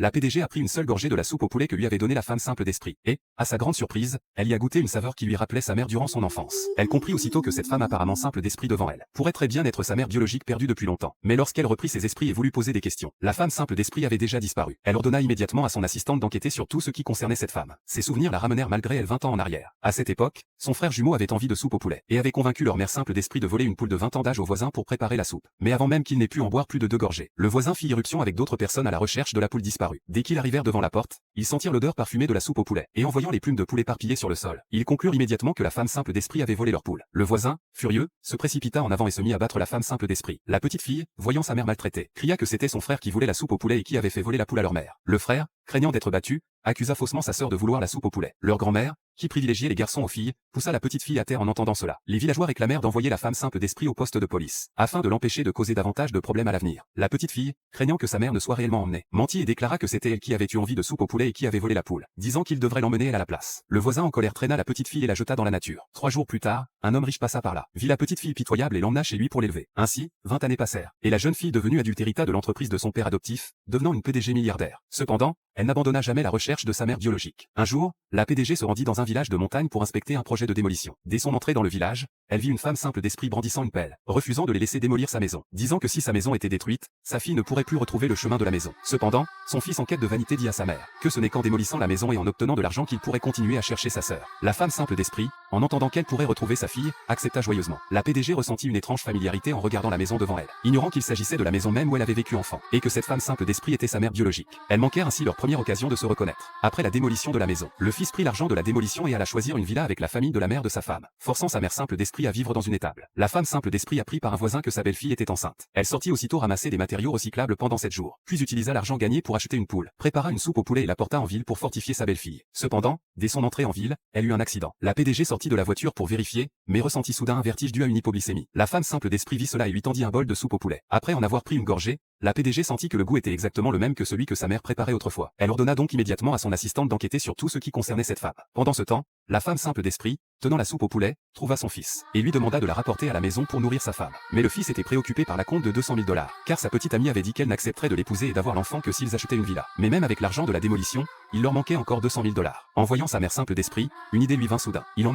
la PDG a pris une seule gorgée de la soupe au poulet que lui avait donnée la femme simple d'esprit, et, à sa grande surprise, elle y a goûté une saveur qui lui rappelait sa mère durant son enfance. Elle comprit aussitôt que cette femme apparemment simple d'esprit devant elle pourrait très bien être sa mère biologique perdue depuis longtemps. Mais lorsqu'elle reprit ses esprits et voulut poser des questions, la femme simple d'esprit avait déjà disparu. Elle ordonna immédiatement à son assistante d'enquêter sur tout ce qui concernait cette femme. Ses souvenirs la ramenèrent malgré elle 20 ans en arrière. À cette époque, son frère jumeau avait envie de soupe au poulet, et avait convaincu leur mère simple d'esprit de voler une poule de 20 ans d'âge au voisin pour préparer la soupe. Mais avant même qu'il n'ait pu en boire plus de 2 gorgées, le voisin fit irruption avec d'autres personnes à la recherche de la poule disparue. Dès qu'ils arrivèrent devant la porte, ils sentirent l'odeur parfumée de la soupe au poulet, et en voyant les plumes de poule éparpillées sur le sol, ils conclurent immédiatement que la femme simple d'esprit avait volé leur poule. Le voisin, furieux, se précipita en avant et se mit à battre la femme simple d'esprit. La petite fille, voyant sa mère maltraitée, cria que c'était son frère qui voulait la soupe au poulet et qui avait fait voler la poule à leur mère. Le frère, craignant d'être battu, accusa faussement sa sœur de vouloir la soupe au poulet. Leur grand-mère, qui privilégiait les garçons aux filles, poussa la petite fille à terre en entendant cela. Les villageois réclamèrent d'envoyer la femme simple d'esprit au poste de police, afin de l'empêcher de causer davantage de problèmes à l'avenir. La petite fille, craignant que sa mère ne soit réellement emmenée, mentit et déclara que c'était elle qui avait eu envie de soupe au poulet et qui avait volé la poule, disant qu'il devrait l'emmener elle à la place. Le voisin en colère traîna la petite fille et la jeta dans la nature. 3 jours plus tard, un homme riche passa par là, vit la petite fille pitoyable et l'emmena chez lui pour l'élever. Ainsi, 20 années passèrent, et la jeune fille devenue adulte hérita de l'entreprise de son père adoptif, devenant une PDG milliardaire. Cependant, elle n'abandonna jamais la recherche de sa mère biologique. Un jour, la PDG se rendit dans un village de montagne pour inspecter un projet de démolition. Dès son entrée dans le village, elle vit une femme simple d'esprit brandissant une pelle, refusant de les laisser démolir sa maison, disant que si sa maison était détruite, sa fille ne pourrait plus retrouver le chemin de la maison. Cependant, son fils en quête de vanité dit à sa mère que ce n'est qu'en démolissant la maison et en obtenant de l'argent qu'il pourrait continuer à chercher sa sœur. La femme simple d'esprit, en entendant qu'elle pourrait retrouver sa fille, accepta joyeusement. La PDG ressentit une étrange familiarité en regardant la maison devant elle, ignorant qu'il s'agissait de la maison même où elle avait vécu enfant, et que cette femme simple d'esprit était sa mère biologique. Elle manquèrent ainsi leur première occasion de se reconnaître. Après la démolition de la maison, le fils prit l'argent de la démolition et alla choisir une villa avec la famille de la mère de sa femme, forçant sa mère simple d'esprit à vivre dans une étable. La femme simple d'esprit apprit par un voisin que sa belle-fille était enceinte. Elle sortit aussitôt ramasser des matériaux recyclables pendant 7 jours, puis utilisa l'argent gagné pour acheter une poule, prépara une soupe au poulet et la porta en ville pour fortifier sa belle-fille. Cependant, dès son entrée en ville, elle eut un accident. La PDG sortit de la voiture pour vérifier, mais ressentit soudain un vertige dû à une hypoglycémie. La femme simple d'esprit vit cela et lui tendit un bol de soupe au poulet. Après en avoir pris une gorgée, la PDG sentit que le goût était exactement le même que celui que sa mère préparait autrefois. Elle ordonna donc immédiatement à son assistante d'enquêter sur tout ce qui concernait cette femme. Pendant ce temps, la femme simple d'esprit, tenant la soupe au poulet, trouva son fils, et lui demanda de la rapporter à la maison pour nourrir sa femme. Mais le fils était préoccupé par la compte de 200 000 $, car sa petite amie avait dit qu'elle n'accepterait de l'épouser et d'avoir l'enfant que s'ils achetaient une villa. Mais même avec l'argent de la démolition, il leur manquait encore 200 000 $. En voyant sa mère simple d'esprit, une idée lui vint soudain. Il en